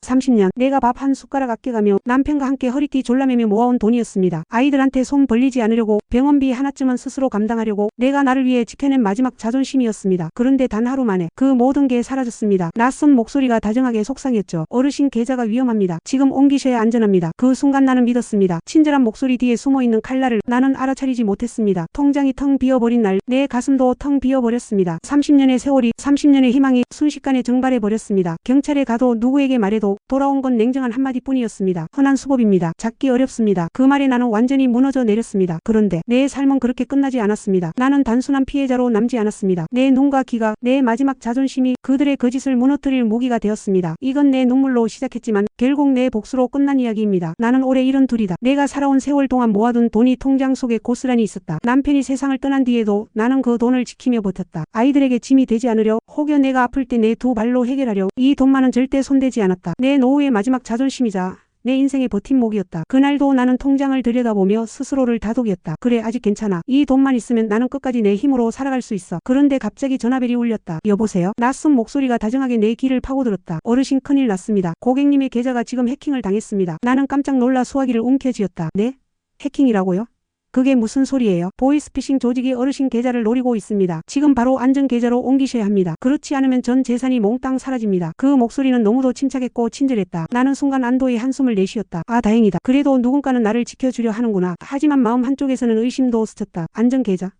30년 내가 밥 한 숟가락 아껴가며 남편과 함께 허리띠 졸라매며 모아온 돈이었습니다. 아이들한테 손 벌리지 않으려고, 병원비 하나쯤은 스스로 감당하려고 내가 나를 위해 지켜낸 마지막 자존심이었습니다. 그런데 단 하루 만에 그 모든 게 사라졌습니다. 낯선 목소리가 다정하게 속상했죠. 어르신 계좌가 위험합니다. 지금 옮기셔야 안전합니다. 그 순간 나는 믿었습니다. 친절한 목소리 뒤에 숨어있는 칼날을 나는 알아차리지 못했습니다. 통장이 텅 비어버린 날 내 가슴도 텅 비어버렸습니다. 30년의 세월이, 30년의 희망이 순식간에 증발해버렸습니다. 경찰에 가도 누구에게 말해도 돌아온 건 냉정한 한마디뿐이었습니다. 흔한 수법입니다. 잡기 어렵습니다. 그 말에 나는 완전히 무너져 내렸습니다. 그런데 내 삶은 그렇게 끝나지 않았습니다. 나는 단순한 피해자로 남지 않았습니다. 내 눈과 귀가, 내 마지막 자존심이 그들의 거짓을 무너뜨릴 무기가 되었습니다. 이건 내 눈물로 시작했지만 결국 내 복수로 끝난 이야기입니다. 나는 올해 72이다. 내가 살아온 세월 동안 모아둔 돈이 통장 속에 고스란히 있었다. 남편이 세상을 떠난 뒤에도 나는 그 돈을 지키며 버텼다. 아이들에게 짐이 되지 않으려, 혹여 내가 아플 때 내 두 발로 해결하려 이 돈만은 절대 손대지 않았다. 내 노후의 마지막 자존심이자 내 인생의 버팀목이었다. 그날도 나는 통장을 들여다보며 스스로를 다독였다. 그래, 아직 괜찮아. 이 돈만 있으면 나는 끝까지 내 힘으로 살아갈 수 있어. 그런데 갑자기 전화벨이 울렸다. 여보세요? 낯선 목소리가 다정하게 내 귀를 파고들었다. 어르신, 큰일 났습니다. 고객님의 계좌가 지금 해킹을 당했습니다. 나는 깜짝 놀라 수화기를 움켜쥐었다. 네? 해킹이라고요? 그게 무슨 소리예요? 보이스피싱 조직이 어르신 계좌를 노리고 있습니다. 지금 바로 안전 계좌로 옮기셔야 합니다. 그렇지 않으면 전 재산이 몽땅 사라집니다. 그 목소리는 너무도 침착했고 친절했다. 나는 순간 안도의 한숨을 내쉬었다. 아, 다행이다. 그래도 누군가는 나를 지켜주려 하는구나. 하지만 마음 한쪽에서는 의심도 스쳤다. 안전 계좌?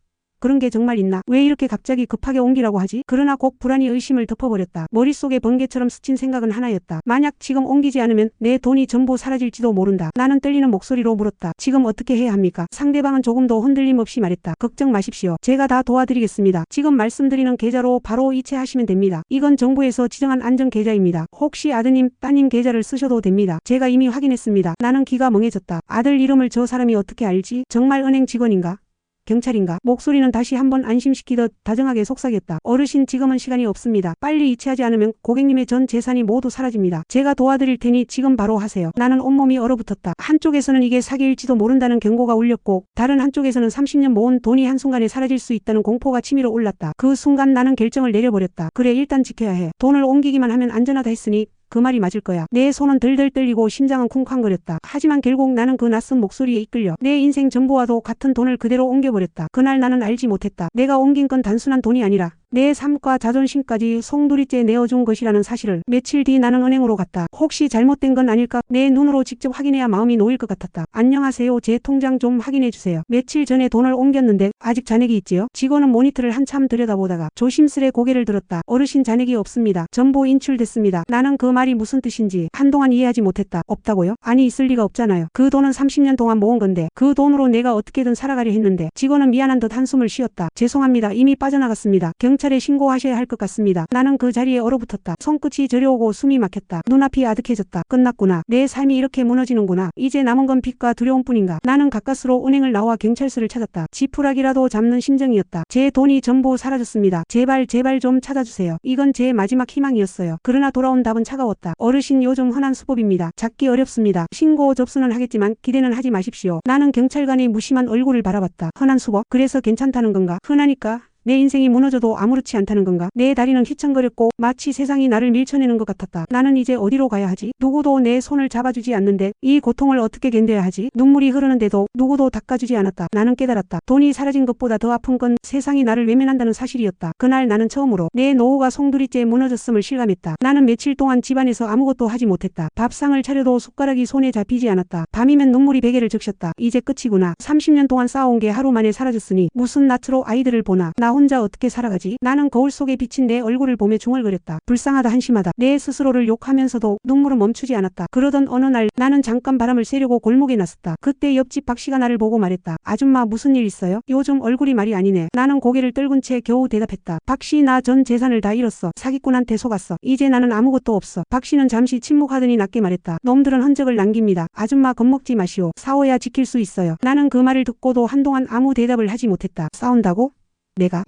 그런 게 정말 있나? 왜 이렇게 갑자기 급하게 옮기라고 하지? 그러나 곧 불안이 의심을 덮어버렸다. 머릿속에 번개처럼 스친 생각은 하나였다. 만약 지금 옮기지 않으면 내 돈이 전부 사라질지도 모른다. 나는 떨리는 목소리로 물었다. 지금 어떻게 해야 합니까? 상대방은 조금도 흔들림 없이 말했다. 걱정 마십시오. 제가 다 도와드리겠습니다. 지금 말씀드리는 계좌로 바로 이체하시면 됩니다. 이건 정부에서 지정한 안전 계좌입니다. 혹시 아드님, 따님 계좌를 쓰셔도 됩니다. 제가 이미 확인했습니다. 나는 귀가 멍해졌다. 아들 이름을 저 사람이 어떻게 알지? 정말 은행 직원인가? 경찰인가? 목소리는 다시 한번 안심시키듯 다정하게 속삭였다. 어르신, 지금은 시간이 없습니다. 빨리 이체하지 않으면 고객님의 전 재산이 모두 사라집니다. 제가 도와드릴 테니 지금 바로 하세요. 나는 온몸이 얼어붙었다. 한쪽에서는 이게 사기일지도 모른다는 경고가 울렸고, 다른 한쪽에서는 30년 모은 돈이 한순간에 사라질 수 있다는 공포가 치밀어 올랐다. 그 순간 나는 결정을 내려버렸다. 그래, 일단 지켜야 해. 돈을 옮기기만 하면 안전하다 했으니 그 말이 맞을 거야. 내 손은 들들 떨리고 심장은 쿵쾅거렸다. 하지만 결국 나는 그 낯선 목소리에 이끌려 내 인생 전부와도 같은 돈을 그대로 옮겨버렸다. 그날 나는 알지 못했다. 내가 옮긴 건 단순한 돈이 아니라 내 삶과 자존심까지 송두리째 내어준 것이라는 사실을. 며칠 뒤 나는 은행으로 갔다. 혹시 잘못된 건 아닐까? 내 눈으로 직접 확인해야 마음이 놓일 것 같았다. 안녕하세요. 제 통장 좀 확인해주세요. 며칠 전에 돈을 옮겼는데 아직 잔액이 있지요? 직원은 모니터를 한참 들여다보다가 조심스레 고개를 들었다. 어르신, 잔액이 없습니다. 전부 인출됐습니다. 나는 그 말이 무슨 뜻인지 한동안 이해하지 못했다. 없다고요? 아니, 있을 리가 없잖아요. 그 돈은 30년 동안 모은 건데 그 돈으로 내가 어떻게든 살아가려 했는데. 직원은 미안한 듯 한숨을 쉬었다. 죄송합니다. 이미 빠져나갔습니다. 경찰에 신고하셔야 할 것 같습니다. 나는 그 자리에 얼어붙었다. 손끝이 저려오고 숨이 막혔다. 눈앞이 아득해졌다. 끝났구나. 내 삶이 이렇게 무너지는구나. 이제 남은 건 빚과 두려움뿐인가. 나는 가까스로 은행을 나와 경찰서를 찾았다. 지푸라기라도 잡는 심정이었다. 제 돈이 전부 사라졌습니다. 제발 좀 찾아주세요. 이건 제 마지막 희망이었어요. 그러나 돌아온 답은 차가웠다. 어르신, 요즘 흔한 수법입니다. 잡기 어렵습니다. 신고 접수는 하겠지만 기대는 하지 마십시오. 나는 경찰관의 무심한 얼굴을 바라봤다. 흔한 수법? 그래서 괜찮다는 건가? 흔하니까 내 인생이 무너져도 아무렇지 않다는 건가? 내 다리는 휘청거렸고 마치 세상이 나를 밀쳐내는 것 같았다. 나는 이제 어디로 가야 하지? 누구도 내 손을 잡아주지 않는데 이 고통을 어떻게 견뎌야 하지? 눈물이 흐르는데도 누구도 닦아주지 않았다. 나는 깨달았다. 돈이 사라진 것보다 더 아픈 건 세상이 나를 외면한다는 사실이었다. 그날 나는 처음으로 내 노후가 송두리째 무너졌음을 실감했다. 나는 며칠 동안 집안에서 아무것도 하지 못했다. 밥상을 차려도 숟가락이 손에 잡히지 않았다. 밤이면 눈물이 베개를 적셨다. 이제 끝이구나. 30년 동안 쌓아온 게 하루 만에 사라졌으니 무슨 낯으로 아이들을 보나. 나 혼자 어떻게 살아가지? 나는 거울 속에 비친 내 얼굴을 보며 중얼거렸다. 불쌍하다, 한심하다. 내 스스로를 욕하면서도 눈물은 멈추지 않았다. 그러던 어느 날 나는 잠깐 바람을 쐬려고 골목에 나섰다. 그때 옆집 박씨가 나를 보고 말했다. 아줌마, 무슨 일 있어요? 요즘 얼굴이 말이 아니네. 나는 고개를 떨군 채 겨우 대답했다. 박씨, 나 전 재산을 다 잃었어. 사기꾼한테 속았어. 이제 나는 아무것도 없어. 박씨는 잠시 침묵하더니 낮게 말했다. 놈들은 흔적을 남깁니다. 아줌마, 겁먹지 마시오. 싸워야 지킬 수 있어요. 나는 그 말을 듣고도 한동안 아무 대답을 하지 못했다. 싸운다고?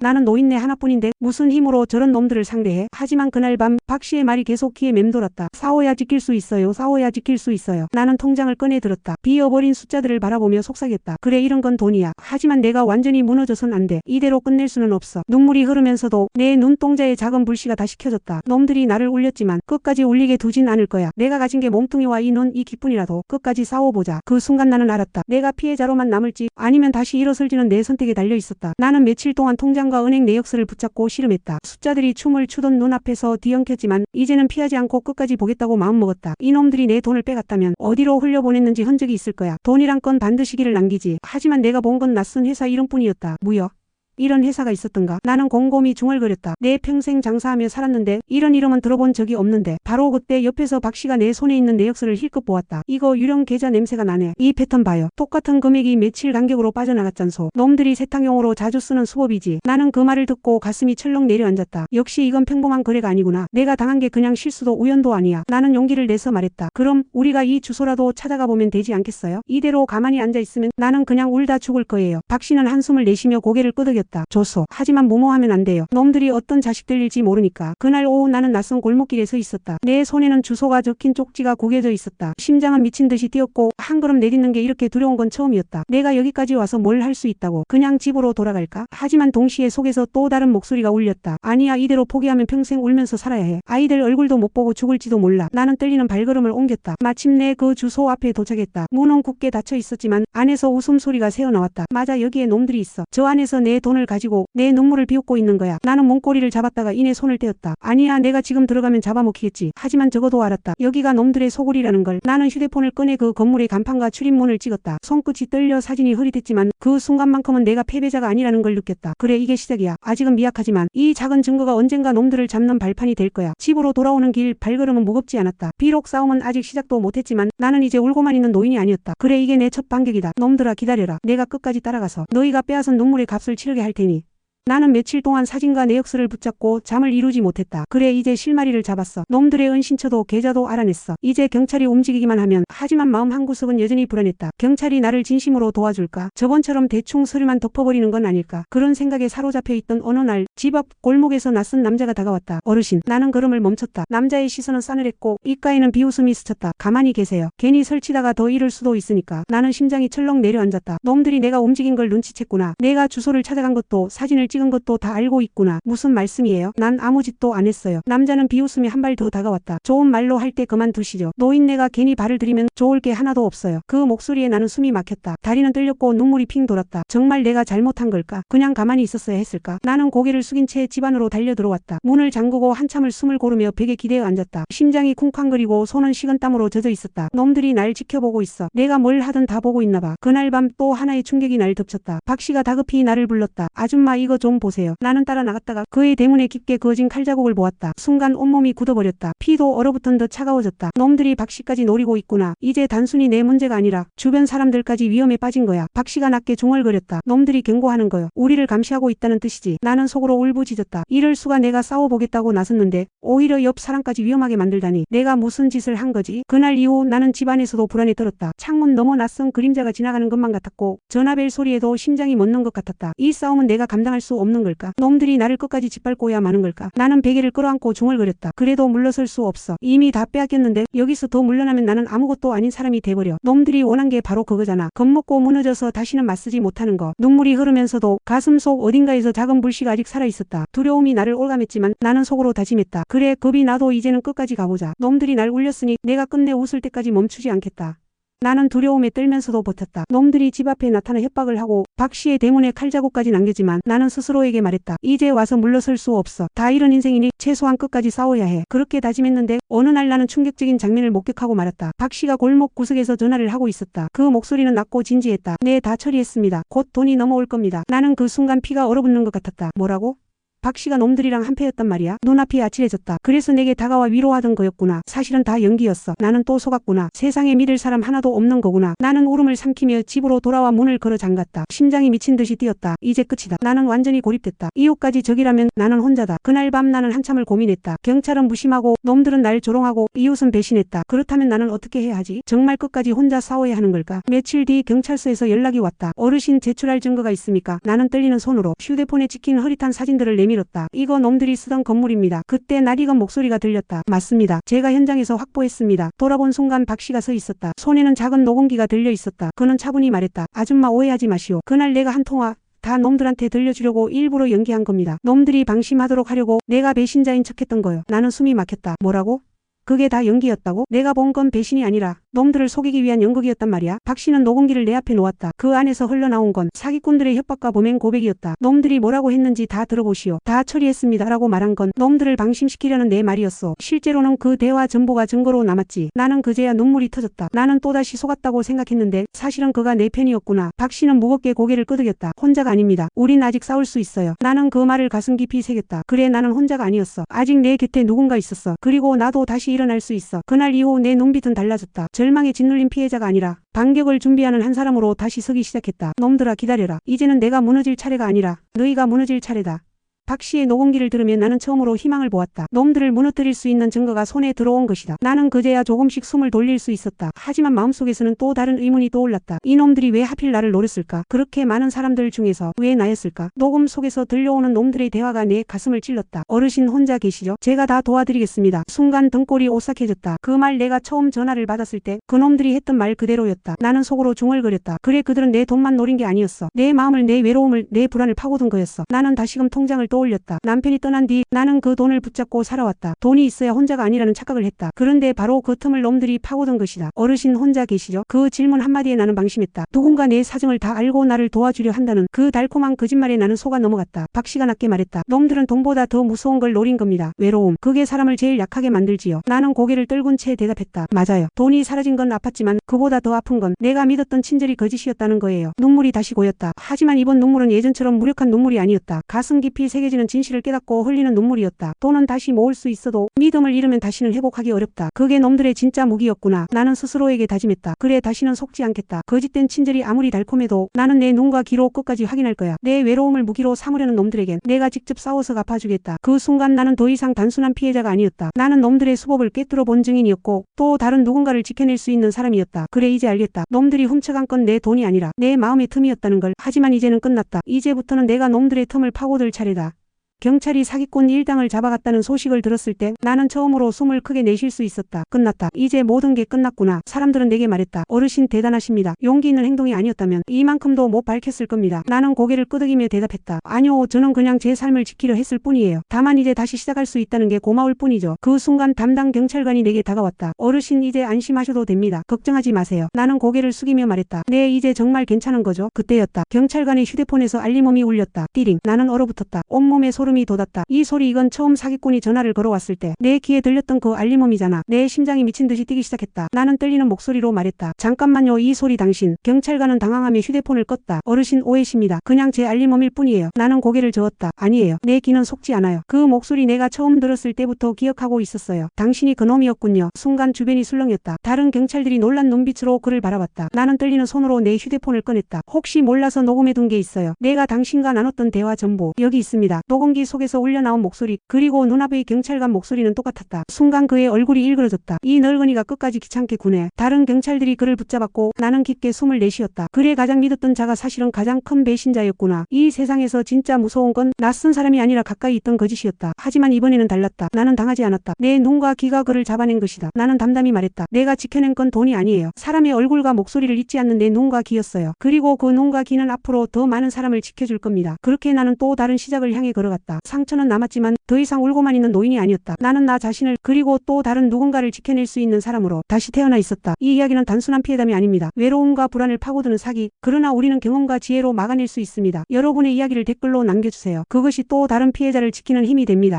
나는 노인네 하나뿐인데 무슨 힘으로 저런 놈들을 상대해. 하지만 그날 밤 박씨의 말이 계속 귀에 맴돌았다. 싸워야 지킬 수 있어요. 싸워야 지킬 수 있어요. 나는 통장을 꺼내 들었다. 비어버린 숫자들을 바라보며 속삭였다. 그래, 이런 건 돈이야. 하지만 내가 완전히 무너져선 안 돼. 이대로 끝낼 수는 없어. 눈물이 흐르면서도 내 눈동자에 작은 불씨가 다시 켜졌다. 놈들이 나를 울렸지만 끝까지 울리게 두진 않을 거야. 내가 가진 게 몸뚱이와 이 눈, 이 기뿐이라도 끝까지 싸워보자. 그 순간 나는 알았다. 내가 피해자로만 남을지 아니면 다시 일어설지는 내 선택에 달려 있었다. 나는 며칠 동안 통장과 은행 내역서를 붙잡고 씨름했다. 숫자들이 춤을 추던 눈앞에서 뒤엉켰지만 이제는 피하지 않고 끝까지 보겠다고 마음먹었다. 이놈들이 내 돈을 빼갔다면 어디로 흘려보냈는지 흔적이 있을 거야. 돈이란 건 반드시 길을 남기지. 하지만 내가 본 건 낯선 회사 이름뿐이었다. 무역. 이런 회사가 있었던가? 나는 곰곰이 중얼거렸다. 내 평생 장사하며 살았는데 이런 이름은 들어본 적이 없는데. 바로 그때 옆에서 박씨가 내 손에 있는 내역서를 힐끗 보았다. 이거 유령 계좌 냄새가 나네. 이 패턴 봐요. 똑같은 금액이 며칠 간격으로 빠져나갔잖소. 놈들이 세탁용으로 자주 쓰는 수법이지. 나는 그 말을 듣고 가슴이 철렁 내려앉았다. 역시 이건 평범한 거래가 아니구나. 내가 당한 게 그냥 실수도 우연도 아니야. 나는 용기를 내서 말했다. 그럼 우리가 이 주소라도 찾아가 보면 되지 않겠어요? 이대로 가만히 앉아있으면 나는 그냥 울다 죽을 거예요. 박씨는 한숨을 내쉬며 고개를 끄덕였다. 조소. 하지만 무모하면 안 돼요. 놈들이 어떤 자식들일지 모르니까. 그날 오후 나는 낯선 골목길에 서 있었다. 내 손에는 주소가 적힌 쪽지가 구겨져 있었다. 심장은 미친 듯이 뛰었고 한 걸음 내딛는 게 이렇게 두려운 건 처음이었다. 내가 여기까지 와서 뭘 할 수 있다고. 그냥 집으로 돌아갈까? 하지만 동시에 속에서 또 다른 목소리가 울렸다. 아니야, 이대로 포기하면 평생 울면서 살아야 해. 아이들 얼굴도 못 보고 죽을지도 몰라. 나는 떨리는 발걸음을 옮겼다. 마침내 그 주소 앞에 도착했다. 문은 굳게 닫혀 있었지만 안에서 웃음소리가 새어나왔다. 맞아, 여기에 놈들이 있어. 저 안에서 내 돈을 가지고 내 눈물을 비웃고 있는 거야. 나는 문고리를 잡았다가 이내 손을 떼었다. 아니야, 내가 지금 들어가면 잡아먹히겠지. 하지만 적어도 알았다. 여기가 놈들의 소굴이라는 걸. 나는 휴대폰을 꺼내 그 건물의 간판과 출입문을 찍었다. 손끝이 떨려 사진이 흐릿했지만 그 순간만큼은 내가 패배자가 아니라는 걸 느꼈다. 그래, 이게 시작이야. 아직은 미약하지만 이 작은 증거가 언젠가 놈들을 잡는 발판이 될 거야. 집으로 돌아오는 길 발걸음은 무겁지 않았다. 비록 싸움은 아직 시작도 못했지만 나는 이제 울고만 있는 노인이 아니었다. 그래, 이게 내 첫 반격이다. 놈들아, 기다려라. 내가 끝까지 따라가서 너희가 빼앗은 눈물의 값을 치르게 할 테니. 나는 며칠 동안 사진과 내역서를 붙잡고 잠을 이루지 못했다. 그래, 이제 실마리를 잡았어. 놈들의 은신처도 계좌도 알아냈어. 이제 경찰이 움직이기만 하면. 하지만 마음 한구석은 여전히 불안했다. 경찰이 나를 진심으로 도와줄까? 저번처럼 대충 서류만 덮어버리는 건 아닐까? 그런 생각에 사로잡혀 있던 어느 날 집 앞 골목에서 낯선 남자가 다가왔다. 어르신. 나는 걸음을 멈췄다. 남자의 시선은 싸늘했고 입가에는 비웃음이 스쳤다. 가만히 계세요. 괜히 설치다가 더 잃을 수도 있으니까. 나는 심장이 철렁 내려앉았다. 놈들이 내가 움직인 걸 눈치챘구나. 내가 주소를 찾아간 것도 사진을 찍은 것도 다 알고 있구나. 무슨 말씀이에요? 난 아무 짓도 안 했어요. 남자는 비웃음이 한 발 더 다가왔다. 좋은 말로 할 때 그만두시죠. 노인네가 괜히 발을 들이면 좋을 게 하나도 없어요. 그 목소리에 나는 숨이 막혔다. 다리는 떨렸고 눈물이 핑 돌았다. 정말 내가 잘못한 걸까? 그냥 가만히 있었어야 했을까? 나는 고개를 숙인 채 집 안으로 달려 들어왔다. 문을 잠그고 한참을 숨을 고르며 벽에 기대어 앉았다. 심장이 쿵쾅거리고 손은 식은땀으로 젖어 있었다. 놈들이 날 지켜보고 있어. 내가 뭘 하든 다 보고 있나 봐. 그날 밤 또 하나의 충격이 날 덮쳤다. 박씨가 다급히 나를 불렀다. 아줌마, 이거 좀 보세요. 나는 따라 나갔다가 그의 대문에 깊게 그어진 칼자국을 보았다. 순간 온몸이 굳어버렸다. 피도 얼어붙은 듯 차가워졌다. 놈들이 박씨까지 노리고 있구나. 이제 단순히 내 문제가 아니라 주변 사람들까지 위험에 빠진 거야. 박씨가 낮게 중얼거렸다. 놈들이 경고하는 거요. 우리를 감시하고 있다는 뜻이지. 나는 속으로 울부짖었다. 이럴 수가. 내가 싸워보겠다고 나섰는데 오히려 옆 사람까지 위험하게 만들다니. 내가 무슨 짓을 한 거지? 그날 이후 나는 집안에서도 불안에 떨었다. 창문 너머 낯선 그림자가 지나가는 것만 같았고 전화벨 소리에도 심장이 멎는 것 같았다. 이 싸움은 내가 감당할 수 없는 걸까? 놈들이 나를 끝까지 짓밟고야 마는 걸까? 나는 베개를 끌어안고 중얼거렸다. 그래도 물러설 수 없어. 이미 다 빼앗겼는데 여기서 더 물러나면 나는 아무것도 아닌 사람이 돼버려. 놈들이 원한 게 바로 그거잖아. 겁먹고 무너져서 다시는 맞서지 못하는 거. 눈물이 흐르면서도 가슴속 어딘가에서 작은 불씨가 아직 살아있었다. 두려움이 나를 올감했지만 나는 속으로 다짐했다. 그래, 겁이 나도 이제는 끝까지 가보자. 놈들이 날 울렸으니 내가 끝내 웃을 때까지 멈추지 않겠다. 나는 두려움에 떨면서도 버텼다. 놈들이 집 앞에 나타나 협박을 하고 박씨의 대문에 칼자국까지 남겼지만 나는 스스로에게 말했다. 이제 와서 물러설 수 없어. 다 잃은 인생이니 최소한 끝까지 싸워야 해. 그렇게 다짐했는데 어느 날 나는 충격적인 장면을 목격하고 말았다. 박씨가 골목 구석에서 전화를 하고 있었다. 그 목소리는 낮고 진지했다. 네, 다 처리했습니다. 곧 돈이 넘어올 겁니다. 나는 그 순간 피가 얼어붙는 것 같았다. 뭐라고? 박 씨가 놈들이랑 한패였단 말이야. 눈앞이 아찔해졌다. 그래서 내게 다가와 위로하던 거였구나. 사실은 다 연기였어. 나는 또 속았구나. 세상에 믿을 사람 하나도 없는 거구나. 나는 울음을 삼키며 집으로 돌아와 문을 걸어 잠갔다. 심장이 미친 듯이 뛰었다. 이제 끝이다. 나는 완전히 고립됐다. 이웃까지 적이라면 나는 혼자다. 그날 밤 나는 한참을 고민했다. 경찰은 무심하고 놈들은 날 조롱하고 이웃은 배신했다. 그렇다면 나는 어떻게 해야 하지? 정말 끝까지 혼자 싸워야 하는 걸까? 며칠 뒤 경찰서에서 연락이 왔다. 어르신 제출할 증거가 있습니까? 나는 떨리는 손으로 휴대폰에 찍힌 흐릿한 사진들을 내밀었다. 이거 놈들이 쓰던 건물입니다. 그때 낯익은 목소리가 들렸다. 맞습니다. 제가 현장에서 확보했습니다. 돌아본 순간 박 씨가 서 있었다. 손에는 작은 녹음기가 들려 있었다. 그는 차분히 말했다. 아줌마 오해하지 마시오. 그날 내가 한 통화 다 놈들한테 들려주려고 일부러 연기한 겁니다. 놈들이 방심하도록 하려고 내가 배신자인 척했던 거요. 나는 숨이 막혔다. 뭐라고? 그게 다 연기였다고? 내가 본 건 배신이 아니라 놈들을 속이기 위한 연극이었단 말이야. 박 씨는 녹음기를 내 앞에 놓았다. 그 안에서 흘러나온 건 사기꾼들의 협박과 범행 고백이었다. 놈들이 뭐라고 했는지 다 들어보시오. 다 처리했습니다. 라고 말한 건 놈들을 방심시키려는 내 말이었어. 실제로는 그 대화 전부가 증거로 남았지. 나는 그제야 눈물이 터졌다. 나는 또다시 속았다고 생각했는데 사실은 그가 내 편이었구나. 박 씨는 무겁게 고개를 끄덕였다. 혼자가 아닙니다. 우린 아직 싸울 수 있어요. 나는 그 말을 가슴 깊이 새겼다. 그래, 나는 혼자가 아니었어. 아직 내 곁에 누군가 있었어. 그리고 나도 다시 일어날 수 있어. 그날 이후 내 눈빛은 달라졌다. 절망에 짓눌린 피해자가 아니라 반격을 준비하는 한 사람으로 다시 서기 시작했다. 놈들아, 기다려라. 이제는 내가 무너질 차례가 아니라 너희가 무너질 차례다. 박 씨의 녹음기를 들으며 나는 처음으로 희망을 보았다. 놈들을 무너뜨릴 수 있는 증거가 손에 들어온 것이다. 나는 그제야 조금씩 숨을 돌릴 수 있었다. 하지만 마음속에서는 또 다른 의문이 떠올랐다. 이놈들이 왜 하필 나를 노렸을까? 그렇게 많은 사람들 중에서 왜 나였을까? 녹음 속에서 들려오는 놈들의 대화가 내 가슴을 찔렀다. 어르신 혼자 계시죠? 제가 다 도와드리겠습니다. 순간 등골이 오싹해졌다. 그 말 내가 처음 전화를 받았을 때 그놈들이 했던 말 그대로였다. 나는 속으로 중얼거렸다. 그래, 그들은 내 돈만 노린 게 아니었어. 내 마음을, 내 외로움을, 내 불안을 파고든 거였어. 나는 다시금 통장을 떠올렸다. 남편이 떠난 뒤 나는 그 돈을 붙잡고 살아왔다. 돈이 있어야 혼자가 아니라는 착각을 했다. 그런데 바로 그 틈을 놈들이 파고든 것이다. 어르신 혼자 계시죠? 그 질문 한마디에 나는 방심했다. 누군가 내 사정을 다 알고 나를 도와주려 한다는 그 달콤한 거짓말에 나는 속아 넘어갔다. 박 씨가 낮게 말했다. 놈들은 돈보다 더 무서운 걸 노린 겁니다. 외로움. 그게 사람을 제일 약하게 만들지요. 나는 고개를 떨군 채 대답했다. 맞아요. 돈이 사라진 건 아팠지만 그보다 더 아픈 건 내가 믿었던 친절이 거짓이었다는 거예요. 눈물이 다시 고였다. 하지만 이번 눈물은 예전처럼 무력한 눈물이 아니었다. 가슴 깊이 새겨지는 진실을 깨닫고 흘리는 눈물이었다. 돈은 다시 모을 수 있어도 믿음을 잃으면 다시는 회복하기 어렵다. 그게 놈들의 진짜 무기였구나. 나는 스스로에게 다짐했다. 그래, 다시는 속지 않겠다. 거짓된 친절이 아무리 달콤해도 나는 내 눈과 귀로 끝까지 확인할 거야. 내 외로움을 무기로 삼으려는 놈들에겐 내가 직접 싸워서 갚아주겠다. 그 순간 나는 더 이상 단순한 피해자가 아니었다. 나는 놈들의 수법을 꿰뚫어 본 증인이었고 또 다른 누군가를 지켜낼 수 있는 사람이었다. 그래, 이제 알겠다. 놈들이 훔쳐간 건 내 돈이 아니라 내 마음의 틈이었다는 걸. 하지만 이제는 끝났다. 이제부터는 내가 놈들의 틈을 파고들 차례다. 경찰이 사기꾼 일당을 잡아갔다는 소식을 들었을 때 나는 처음으로 숨을 크게 내쉴 수 있었다. 끝났다. 이제 모든 게 끝났구나. 사람들은 내게 말했다. 어르신 대단하십니다. 용기 있는 행동이 아니었다면 이만큼도 못 밝혔을 겁니다. 나는 고개를 끄덕이며 대답했다. 아니요, 저는 그냥 제 삶을 지키려 했을 뿐이에요. 다만 이제 다시 시작할 수 있다는 게 고마울 뿐이죠. 그 순간 담당 경찰관이 내게 다가왔다. 어르신, 이제 안심하셔도 됩니다. 걱정하지 마세요. 나는 고개를 숙이며 말했다. 네, 이제 정말 괜찮은 거죠? 그때였다. 경찰관의 휴대폰에서 알림음이 울렸다. 띠링. 나는 얼어붙었다. 온몸에 소름이 돋았다. 이 소리, 이건 처음 사기꾼이 전화를 걸어왔을 때 내 귀에 들렸던 그 알림음이잖아. 내 심장이 미친 듯이 뛰기 시작했다. 나는 떨리는 목소리로 말했다. 잠깐만요, 이 소리 당신. 경찰관은 당황하며 휴대폰을 껐다. 어르신, 오해십니다. 그냥 제 알림음일 뿐이에요. 나는 고개를 저었다. 아니에요. 내 귀는 속지 않아요. 그 목소리 내가 처음 들었을 때부터 기억하고 있었어요. 당신이 그놈이었군요. 순간 주변이 술렁였다. 다른 경찰들이 놀란 눈빛으로 그를 바라봤다. 나는 떨리는 손으로 내 휴대폰을 꺼냈다. 혹시 몰라서 녹음해둔 게 있어요. 내가 당신과 나눴던 대화 전부 여기 있습니다. 녹음기 속에서 울려나온 목소리, 그리고 눈앞의 경찰관 목소리는 똑같았다. 순간 그의 얼굴이 일그러졌다. 이 늙은이가 끝까지 귀찮게 구네. 다른 경찰들이 그를 붙잡았고 나는 깊게 숨을 내쉬었다. 그래, 가장 믿었던 자가 사실은 가장 큰 배신자였구나. 이 세상에서 진짜 무서운 건 낯선 사람이 아니라 가까이 있던 거짓이었다. 하지만 이번에는 달랐다. 나는 당하지 않았다. 내 눈과 귀가 그를 잡아낸 것이다. 나는 담담히 말했다. 내가 지켜낸 건 돈이 아니에요. 사람의 얼굴과 목소리를 잊지 않는 내 눈과 귀였어요. 그리고 그 눈과 귀는 앞으로 더 많은 사람을 지켜줄 겁니다. 그렇게 나는 또 다른 시작을 향해 걸어갔다. 상처는 남았지만 더 이상 울고만 있는 노인이 아니었다. 나는 나 자신을, 그리고 또 다른 누군가를 지켜낼 수 있는 사람으로 다시 태어나 있었다. 이 이야기는 단순한 피해담이 아닙니다. 외로움과 불안을 파고드는 사기, 그러나 우리는 경험과 지혜로 막아낼 수 있습니다. 여러분의 이야기를 댓글로 남겨주세요. 그것이 또 다른 피해자를 지키는 힘이 됩니다.